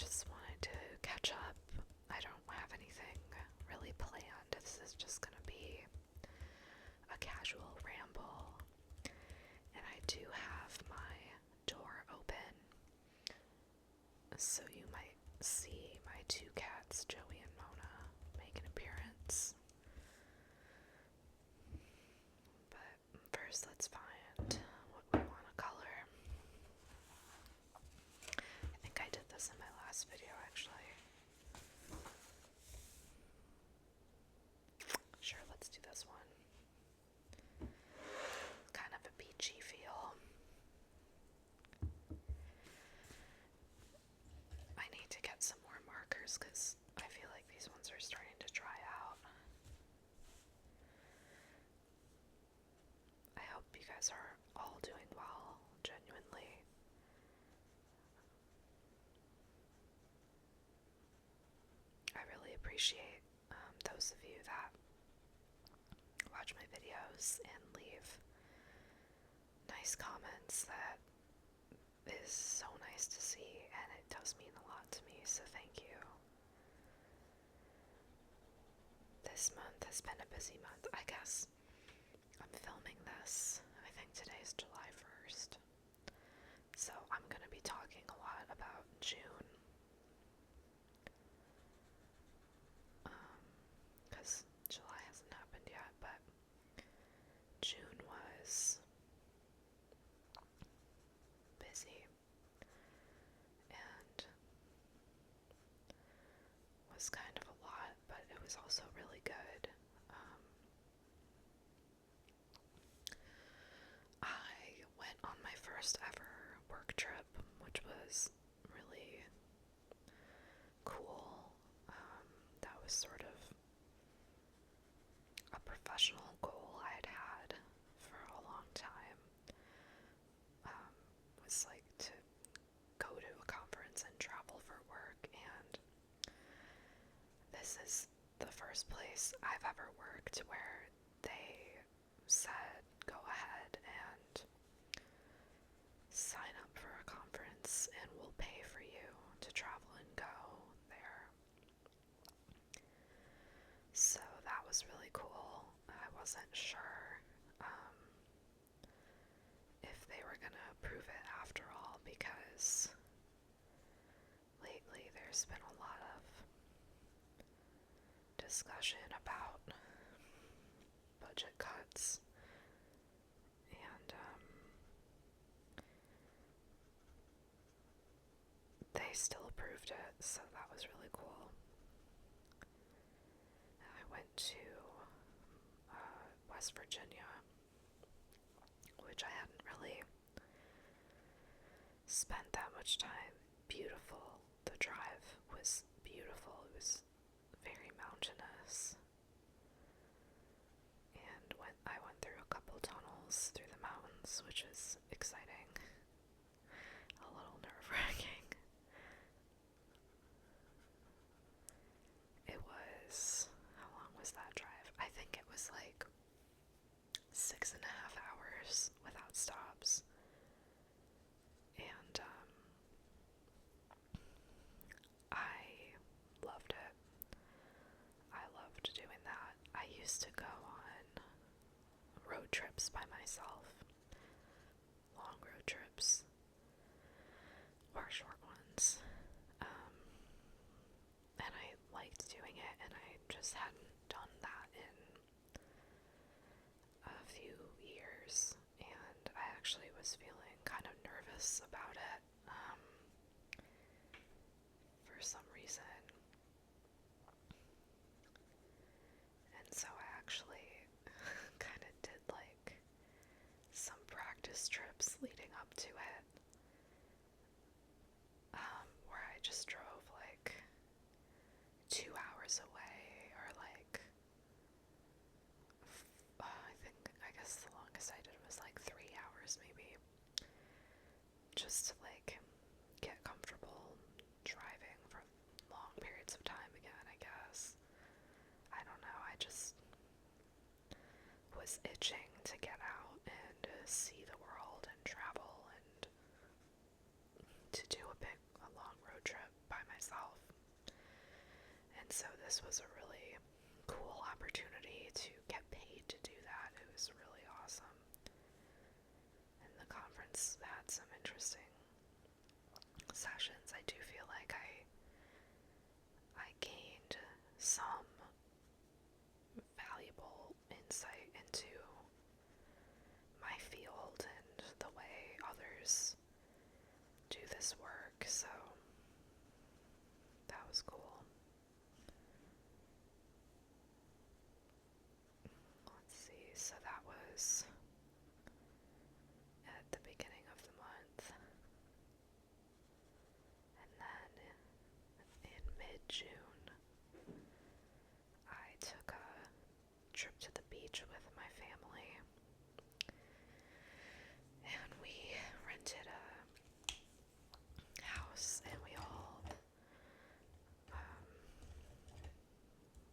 just wanted to catch up. I don't have anything really planned. This is just gonna be a casual ramble. And I do have my door open, so you might see my two cats, Joey and Mona, make an appearance. But first, let's find what we want to color. I think I did this in my last video, actually. Sure, let's do this one. Kind of a beachy feel. I need to get some more markers because I feel like these ones are starting to dry out. I hope you guys are all doing well, genuinely. I really appreciate those of you that watch my videos and leave nice comments. That is so nice to see, and it does mean a lot to me, so thank you. This month has been a busy month. I guess I'm filming this, I think today's July 1st, so I'm going to be talking a lot about June, because July hasn't happened yet, but June was busy and was kind of a lot, but it was also really good. I went on my first ever work trip, which was really cool. That was sort of a professional goal I had had for a long time. Was like to go to a conference and travel for work, and this is the first place I've ever worked where they said go ahead and sign up for a conference and we'll pay for you to travel and go there. So that was really cool. I wasn't sure if they were gonna approve it after all, because lately there's been a lot of discussion about budget cuts, and they still approved it, so that was really cool. I went to West Virginia, which I hadn't really spent that much time. Beautiful. The drive was beautiful. It was very mountainous. And I went through a couple tunnels through the mountains, which is exciting. A little nerve-wracking. It was, how long was that drive? I think it was like 6.5 hours without stops. And I loved it. I loved doing that. I used to go on road trips by myself, long road trips, or short ones, and I liked doing it, and I just hadn't done that in a few years, and I actually was feeling kind of nervous about it for some reason. And so I actually kind of did like some practice trips leading up to it, where I just drove like 2 hours away, or like, I guess the longest I did was like 3 hours maybe, just to like get comfortable driving for long periods of time again, I guess. I don't know, I just was itching to get out and see the world and travel and to do a long road trip by so this was a really cool opportunity to get paid to do that. It was really awesome. And the conference had some interesting sessions. I do feel like I gained some valuable insight into my field and the way others do this work, so that was cool. Let's see, so that was at the beginning of the month, and then in mid-June I took a trip to the beach with my family, and we rented a house, and we all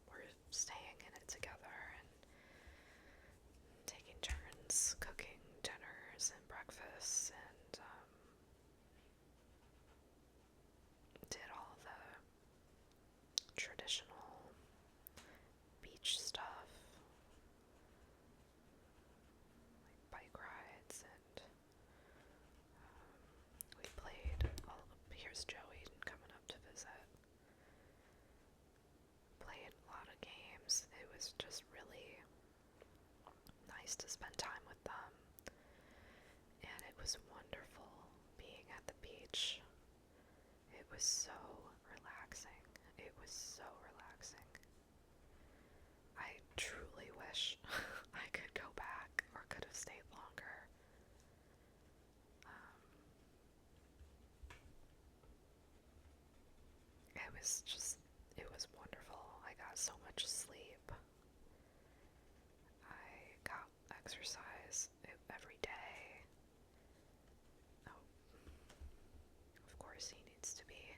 were staying in it together and taking turns cooking dinners and breakfasts, and did all the traditional beach stuff, like bike rides, and we played here's Joey coming up to visit. Played a lot of games. It was just really nice to spend time with them, and it was wonderful being at the beach. It was so relaxing. It was so relaxing. I truly wish I could go back or could have stayed longer. It was wonderful. I got so much sleep. I got exercise every day. Oh, of course he needs to be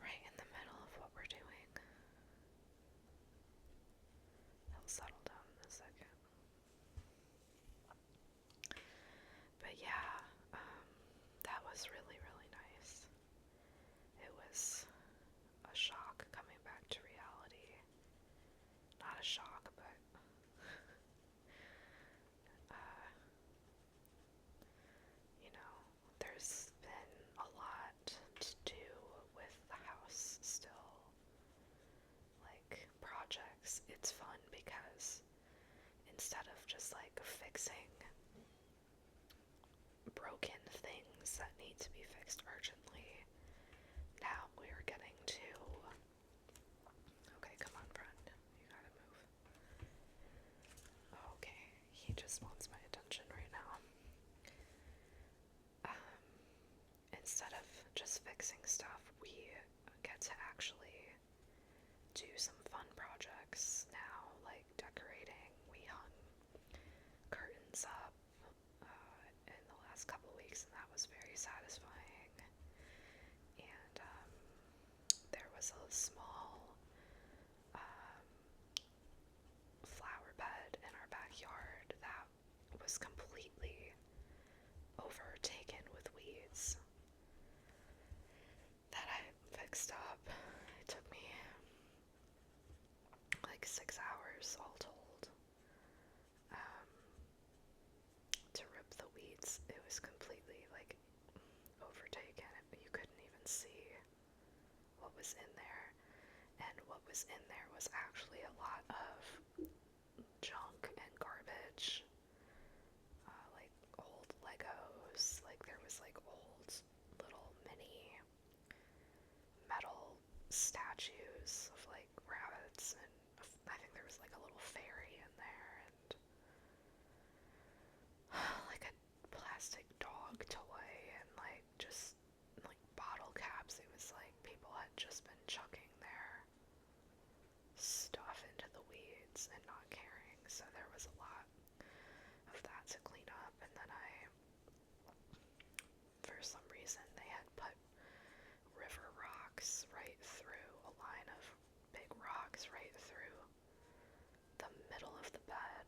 right in the middle of what we're doing. He'll settle down in a second. But yeah, that was really, really nice. It was a shock coming back to reality. Not a shock, but you know, there's been a lot to do with the house still. Like projects, it's fun because instead of just like fixing broken things that need to be fixed urgently, now we're getting to, okay, come on, friend, you gotta move. Okay, he just wants my attention right now. Instead of just fixing stuff, we get to actually do some fun projects now, like decorating. We hung curtains up in the last couple weeks, and that was very satisfying. And there was a small flower bed in our backyard that was completely overtaken with weeds that I fixed up. It took me like 6 hours all told to rip the weeds. It was completely like overtaken. You couldn't even see what was in there, and what was in there was actually a lot of junk and garbage, like old Legos. Like there was like old little mini metal statues of like rabbits, and I think there was like a little fairy in there, and like a plastic dog toy, and like just like bottle caps. It was like people had just been chucking their stuff into the weeds and not caring, so there was a lot of that to clean up. And then for some reason they had put river rocks right through, a line of big rocks right through the middle of the bed,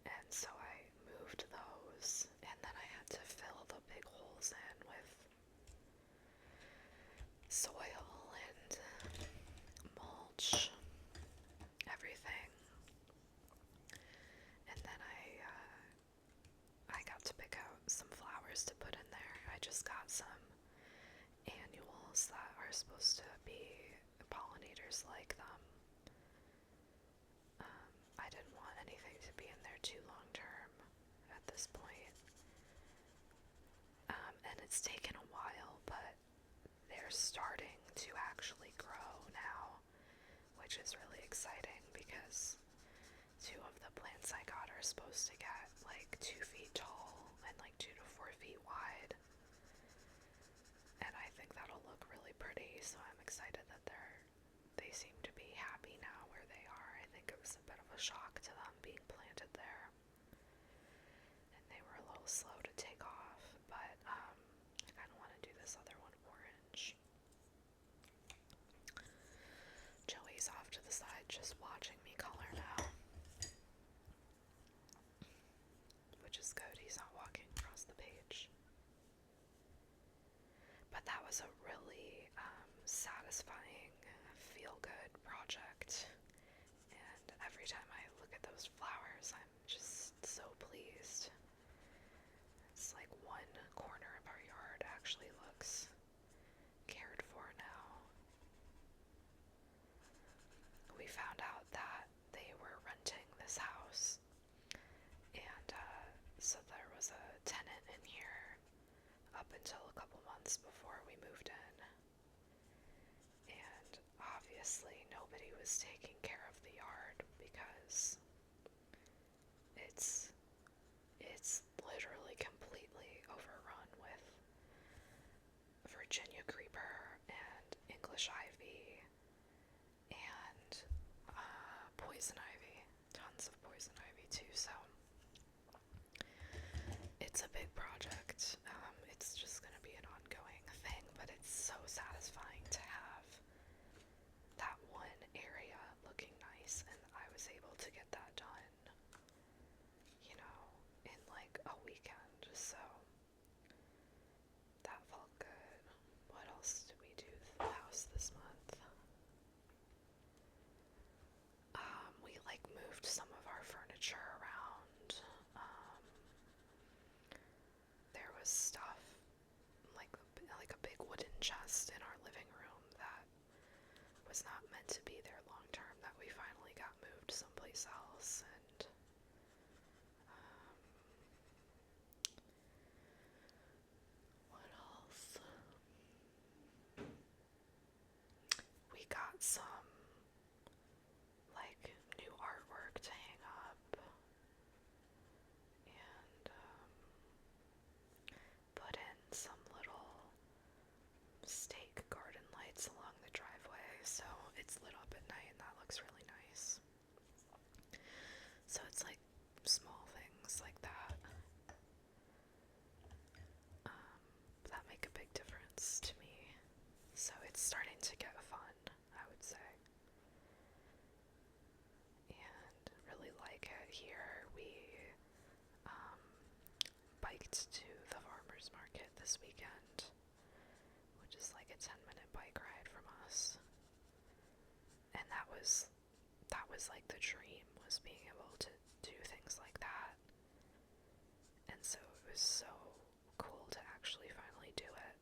and so I moved those, and then I had to fill the big holes in with soil just like them. I didn't want anything to be in there too long term at this point. And it's taken a while, but they're starting to actually grow now, which is really exciting because 2 of the plants I got are supposed to get like 2 feet tall and like 2 to 4 feet wide. And I think that'll look really pretty, so I'm excited that they seem to be happy now where they are. I think it was a bit of a shock to them being planted there. And they were a little slow to take off, but I kind of want to do this other one orange. Joey's off to the side just watching me color now, which is good. He's not walking across the page. But that was a really satisfying, feel-good project, and every time I look at those flowers, I'm just so pleased. It's like one corner of our yard actually looks cared for now. We found out that they were renting this house, and so there was a tenant in here up until a couple months before we moved in. And obviously nobody was taking care of the yard because it's literally completely overrun with Virginia creeper and English ivy and poison ivy. Tons of poison ivy too, so it's a big project. It's just going to be an ongoing thing, but it's so satisfying to have that one area looking nice, and I was able to get that done, in like a weekend, so that felt good. What else did we do to the house this month? We like moved some of our furniture around. There was stuff like a big wooden chest in our living room that was not meant to be there long term that we finally got moved someplace else, and what else? We got some like new artwork to hang up, and put in some little stake garden lights along the driveway, so it's lit up at night, and that looks really nice. So it's like small things like that that make a big difference to me. So it's starting to get fun, I would say. And really like it here. We biked to the farmer's market this weekend, which is like a 10-minute bike ride from us. And that was like the dream, was being able to do things like that. And so it was so cool to actually finally do it.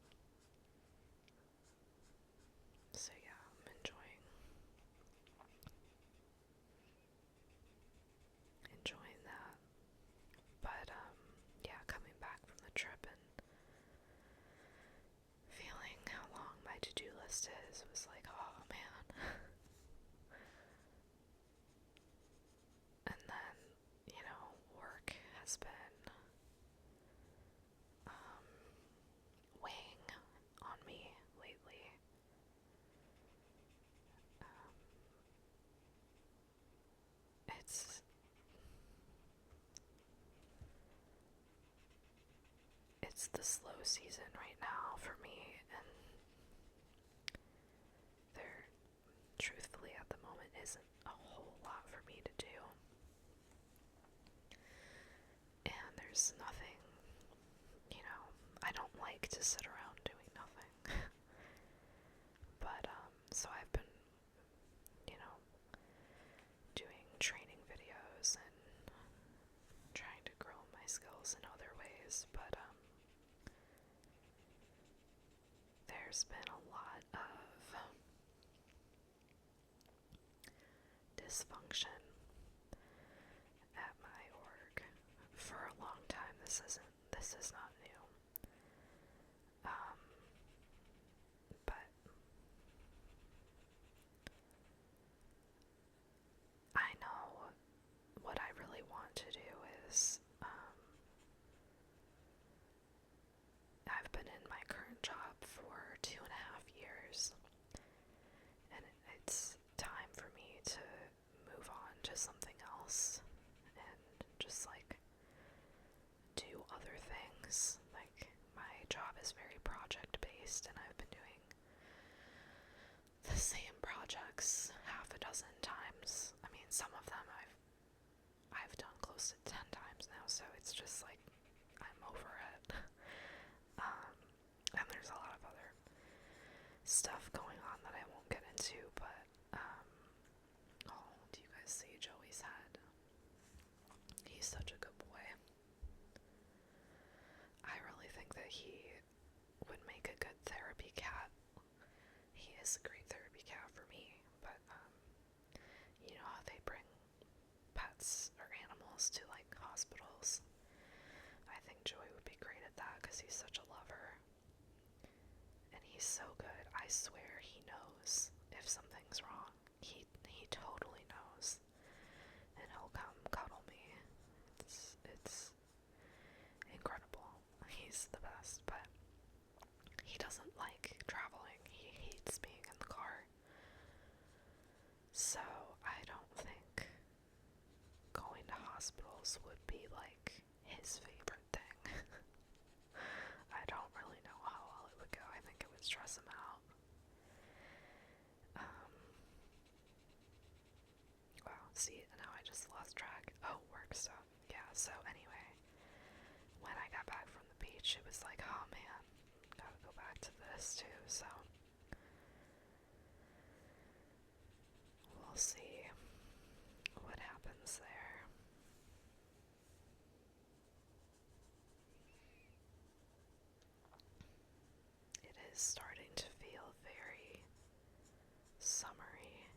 So yeah, I'm enjoying that. But yeah, coming back from the trip and feeling how long my to-do list is was like, oh man. And then, work has been weighing on me lately. It's the slow season right now for me, and there truthfully at the moment isn't a whole lot for me to do. And there's nothing, I don't like to sit around doing nothing. But, so I've been, doing training videos and trying to grow my skills in other ways, but, there's been a lot of dysfunction at my org for a long time. This is not new. But I know what I really want to do is, I've been in my current job for 2.5 years, and it's time for me to move on to something else and just like do other things. Like, my job is very project based, and I've been doing the same projects half a dozen times. I mean, some of them I've done close to 10 times now, so it's just like I'm over it. And there's a lot of other stuff going on that I won't get into, but oh, do you guys see Joey's head? He's such a good boy. I really think that he would make a good therapy cat. He is a great therapy cat for me, but you know how they bring pets or animals to like hospitals? I think Joey would be great at that because he's such a lover. And he's so good. I swear he knows if something's wrong. He totally knows. And he'll come cuddle me. It's incredible. He's the best, but he doesn't like traveling. He hates being in the car. So I don't think going to hospitals would be like his favorite thing. I don't really know how well it would go. I think it would stress him out. Wow, see, now I just lost track. Oh, work stuff. Yeah, so anyway, when I got back from the beach, it was like, oh man, gotta go back to this too, so we'll see what happens there. It is starting to feel very summery.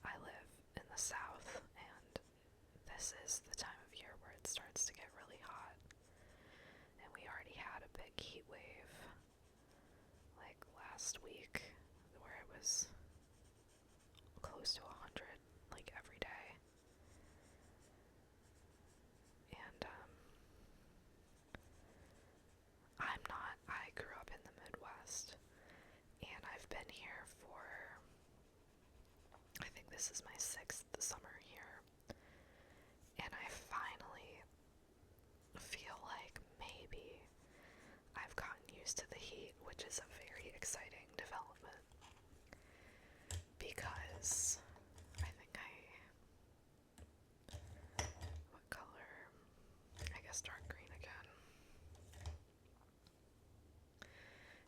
I live in the south, and this is the time of year where it starts to get really hot. And we already had a big heat wave like last week where it was close to 100 like every day. And I grew up in the Midwest, and I've been here for, I think this is my 6th summer here, and I finally feel like maybe I've gotten used to the heat, which is a very exciting development, because I think what color? I guess dark green again.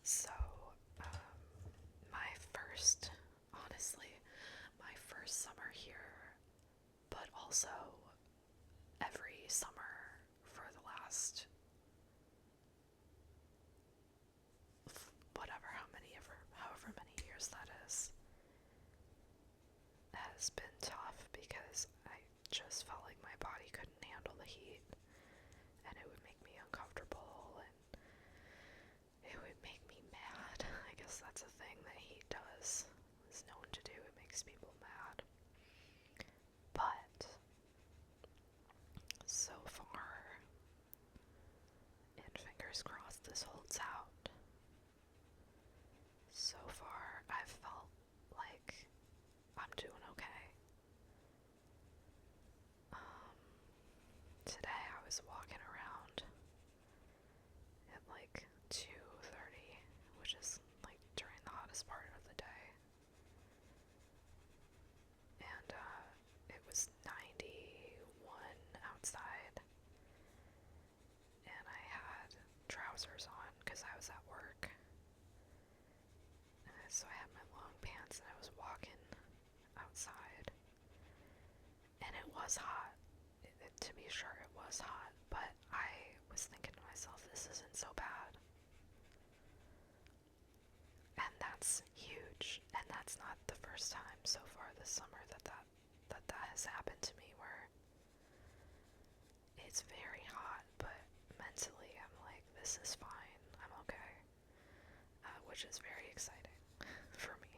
So, honestly, my first summer here, but also every summer for the last however many years that is, has been tough because I just felt like my body couldn't handle the heat, and it would make me uncomfortable, and it would make me mad. I guess that's a thing that heat does, is known to do. It makes people mad. But so far, and fingers crossed this holds out, so far I've felt like I'm doing okay. Today I was walking around at like 2:30, which is like during the hottest part of the day, and it was 91 outside, and I had trousers on because I was at work, and so I had my long pants, and I was walking outside, and it was hot. To be sure, it was hot, but I was thinking to myself, this isn't so bad. And that's huge. It's very hot, but mentally I'm like, this is fine. I'm okay. Which is very exciting for me.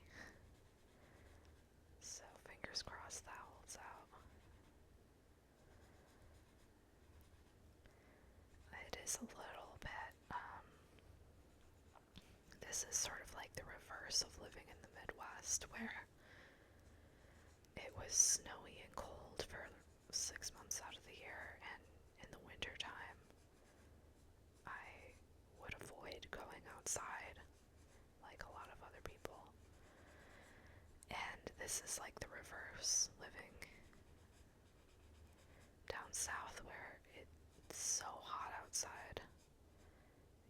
So fingers crossed that holds out. It is a little bit, this is sort of like the reverse of living in the Midwest, where it was snowy and cold for 6 months out of the year, and in the winter time, I would avoid going outside like a lot of other people. And this is like the reverse, living down south where it's so hot outside.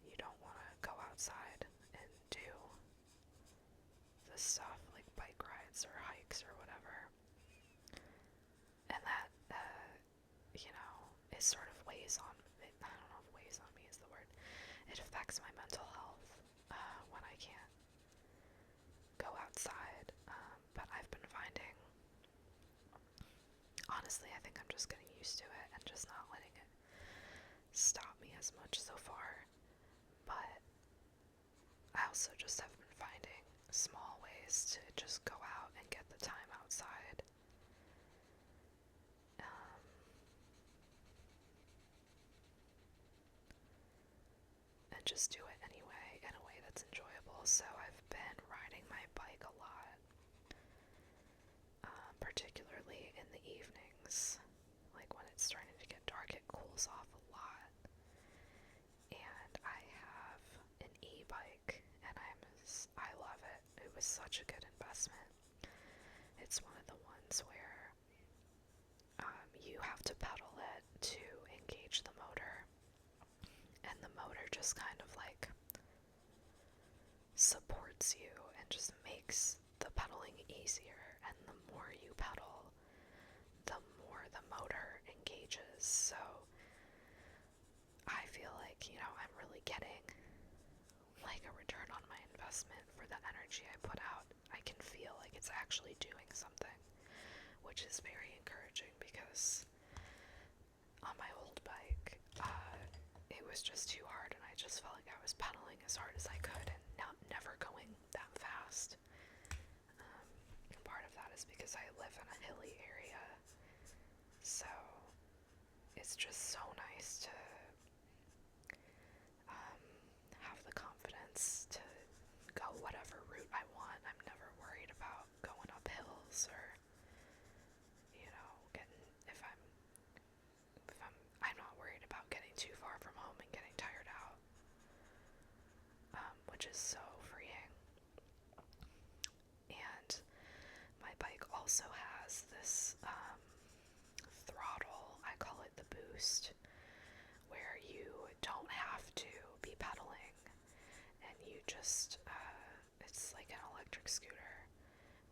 You don't want to go outside and do the stuff like bike rides or hikes or whatever. And that, it sort of weighs on me. I don't know if weighs on me is the word. It affects my mental health when I can't go outside. But I've been finding, honestly, I think I'm just getting used to it and just not letting it stop me as much so far. But I also just have been finding small ways to just go out and get the time outside. And just do it anyway, in a way that's enjoyable. So I've been riding my bike a lot, particularly in the evenings. Like when it's starting to get dark, it cools off a lot. And I have an e-bike, and I love it. It was such a good investment. It's one of the ones where you have to pedal it to engage the motor, and the motor just kind of like supports you and just makes the pedaling easier. And the more you pedal, the more the motor engages. So I feel like, I'm really getting like a return on my investment for the energy I put out. I can feel like it's actually doing something, which is very encouraging, because on my old bike, it was just too hard, and I just felt like I was pedaling as hard as I could and never going that fast. And part of that is because I live in a hilly area, so it's just so nice to have the confidence to go whatever route I want. I'm never worried about going up hills or, I'm not worried about getting too far from home and getting tired out, which is so freeing. And my bike also has this throttle, I call it the boost, where you don't have to be pedaling, and you just, it's like an electric scooter,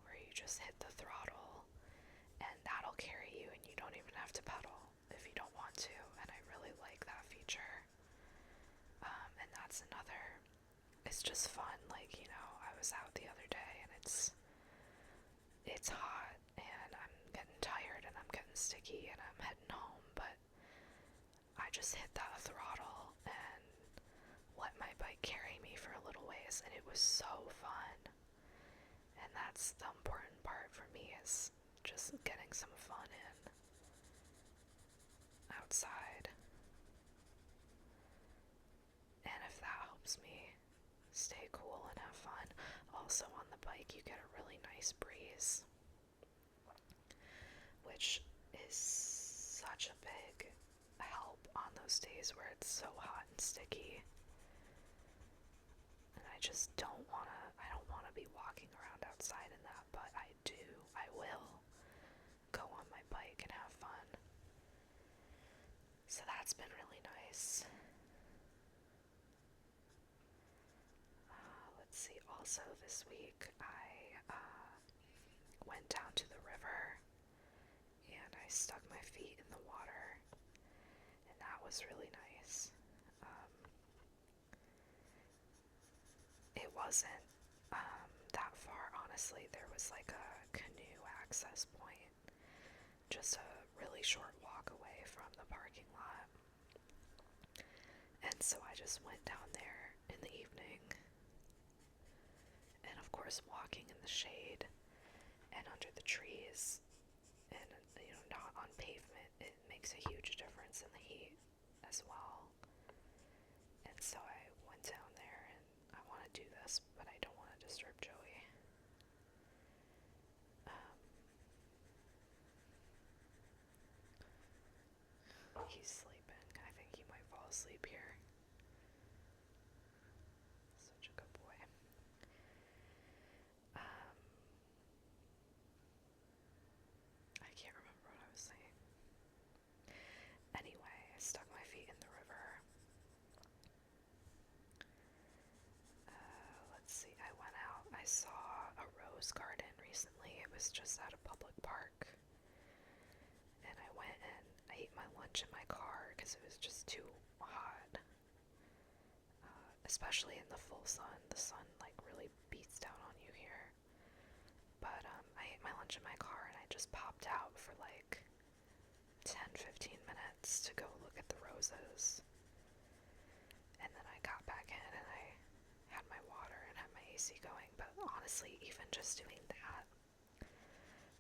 where you just hit the throttle, and that'll carry you, and you don't even have to pedal if you don't want to, and I really like that feature. And that's another, it's just fun, like, I was out the other day, and it's hot, and I'm getting tired, and I'm getting sticky, and I'm heading home, but I just hit that throttle and let my bike carry me for a little ways, and it was so fun. And that's the important part for me, is just getting some fun in outside. And if that helps me stay cool and have fun. Also on the bike you get a really nice breeze, which is such a big help on those days where it's so hot and sticky. And I don't want to be walking around outside in that, but I will go on my bike and have fun. So that's been really nice. Let's see, also this week I went down to the river and I stuck my feet in the water, and that was really nice. It wasn't that far, honestly. There was like a canoe access point just a really short walk away from the parking lot. And so I just went down there in the evening, and of course walking in the shade and under the trees and, not on pavement, it makes a huge difference in the heat as well. And so I went down there, and I want to do this, but I don't want to disturb Joey. He's sleeping. I think he might fall asleep here. Such a good boy. I can't remember what I was saying. Anyway, I stuck my feet in the river. Let's see, I went out. I saw a rose garden recently. It was just at a public park. And I went and I ate my lunch in my car because it was just too hot. Especially in the full sun. The sun like really beats down on you here. But I ate my lunch in my car and I just popped out for like 10-15 minutes to go look at the roses. And then I got back in and I had my water and had my AC going. But honestly, even just doing that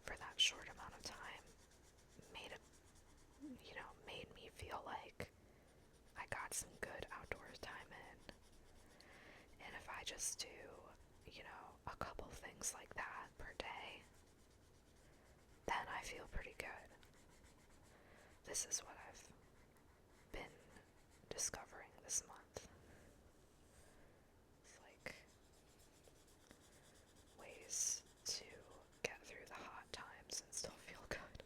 for that short amount of time made me feel like I got some good outdoors time in. And if I just do, a couple things like that per day, then I feel pretty good. This is what I've been discovering this month. It's like ways to get through the hot times and still feel good.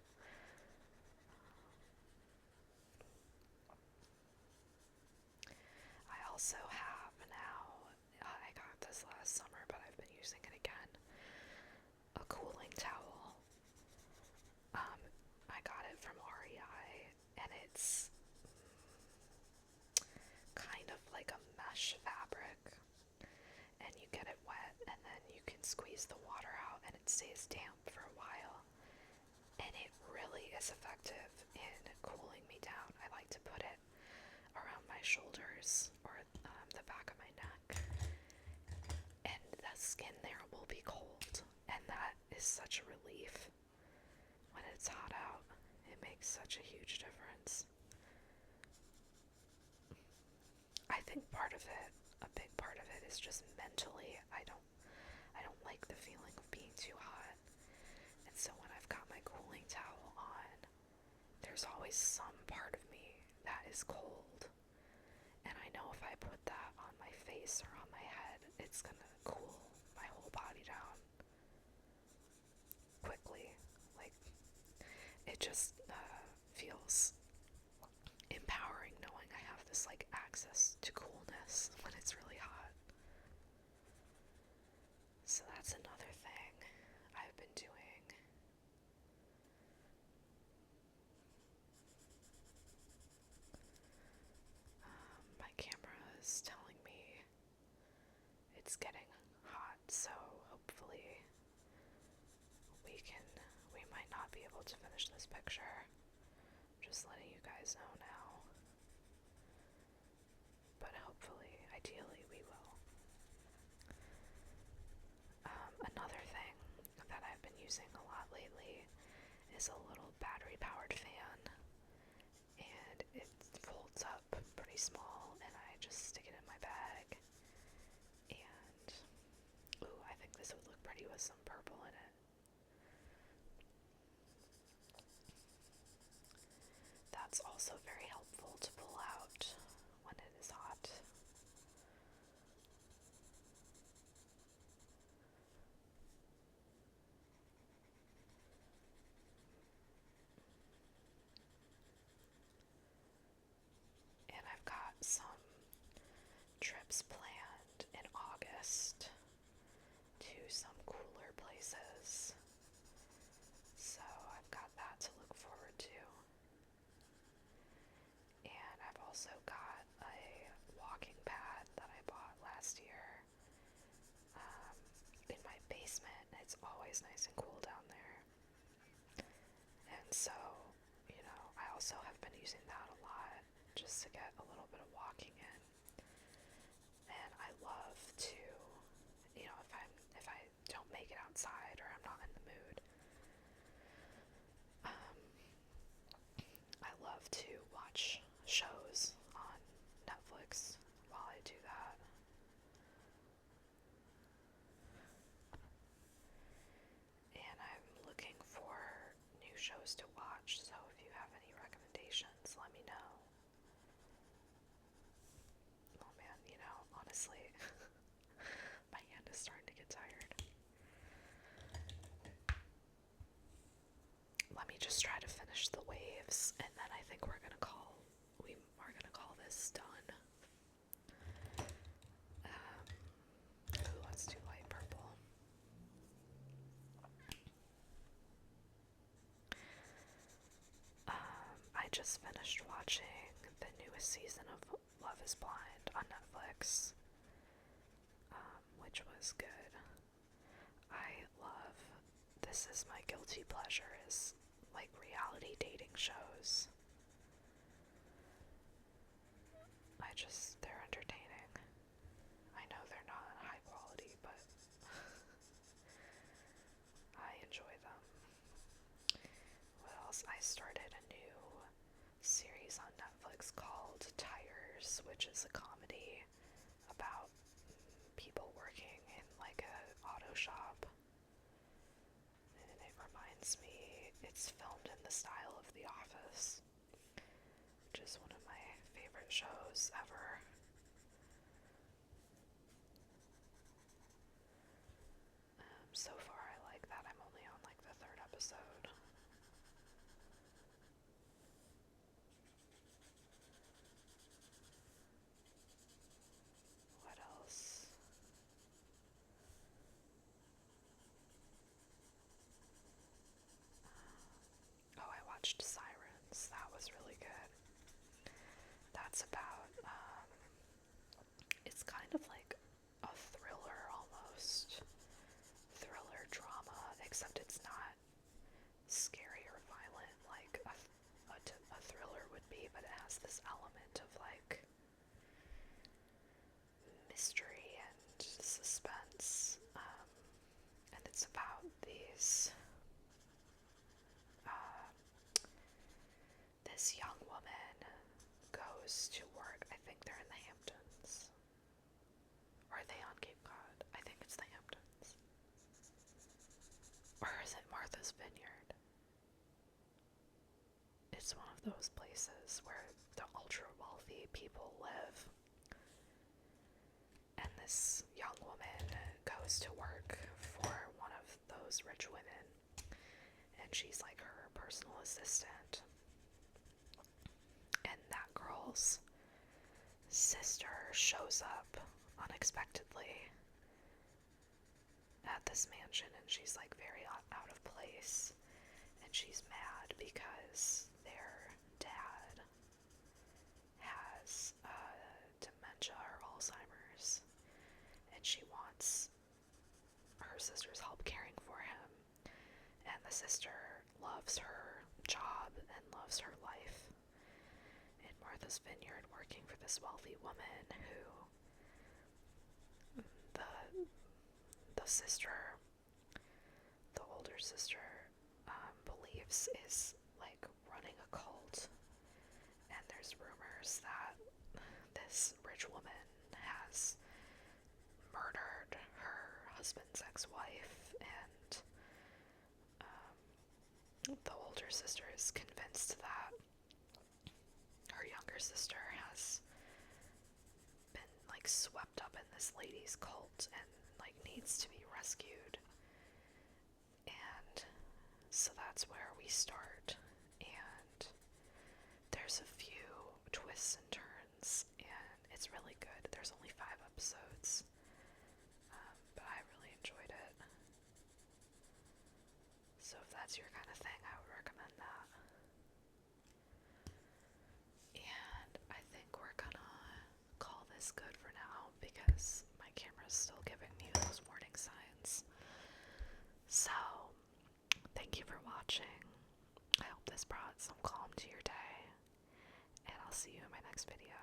I also have now, I got this last summer, but I've been using it again, a cooling towel. I got it from REI, and it's kind of like a mesh fabric, and you get it wet, and then you can squeeze the water out, and it stays damp for a while, and it really is effective in cooling me down. I like to put it around my shoulders or the back of my neck, and the skin there will be cold, and that is such a relief. When it's hot out, it makes such a huge difference. I think a big part of it is just mentally, I don't like the feeling of being too hot. And so when I've got my cooling towel on, there's always some part of me that is cold. And I know if I put that on my face or on my head, it's gonna cool my whole body down quickly. Like, it just feels empowering knowing I have this like access to coolness when it's really hot. So that's another thing I've been doing. My camera is telling me it's getting hot, so hopefully we might not be able to finish this picture. Just letting you guys know now. But hopefully, ideally, we will. Another thing that I've been using a lot lately is a little battery-powered fan, and it folds up pretty small, and I just stick it in my bag. And ooh, I think this would look pretty with some purple in it. That's also very helpful to pull out when it is hot. And I've got some trips planned in August to some cooler places. So I've got that to look forward to. And I've also got a walking pad that I bought last year in my basement. It's always nice and cool down there. And so, I also have been using that a lot just to get a little bit of walking in. just try to finish the waves, and then I think we are gonna call this done. Ooh, let's do light purple. I just finished watching the newest season of Love is Blind on Netflix, which was good. This is my guilty pleasure, is like reality dating shows. They're entertaining. I know they're not high quality, but I enjoy them. What else? I started a new series on Netflix called Tires, which is a comedy about people working in like a auto shop. And it reminds me, it's filmed in the style of The Office, which is one of my favorite shows ever. So far I like that. I'm only on like the 3rd episode. What else? Oh, I watched Sirens. That was really good. That's about, it's kind of like a thriller almost. Thriller drama, except it's not scary or violent like a thriller would be, but it has this element of like mystery and suspense. And it's about this young woman goes to work. I think they're in the Hamptons. Or are they on Cape Cod? I think it's the Hamptons. Or is it Martha's Vineyard? It's one of those places where the ultra wealthy people live. And this young woman goes to work for one of those rich women. And she's like her personal assistant. And that girl's sister shows up unexpectedly at this mansion, and she's like very out of place, and she's mad because their dad has dementia or Alzheimer's, and she wants her sister's help caring for him. And the sister loves her job and loves her life in Martha's Vineyard, working for this wealthy woman who the sister, the older sister, believes is like running a cult. And there's rumors that this rich woman has murdered her husband's ex-wife, and the older sister is convinced that her younger sister has been like swept up in this lady's cult and like needs to be rescued. And so that's where we start, and there's a few twists and turns, and it's really good. There's only 5 episodes, but I really enjoyed it. So if that's your kind of thing, I would recommend that. And I think we're gonna call this good for now, because my camera's still giving me those warning signs. So, thank you for watching. I hope this brought some calm to your day, and I'll see you in my next video.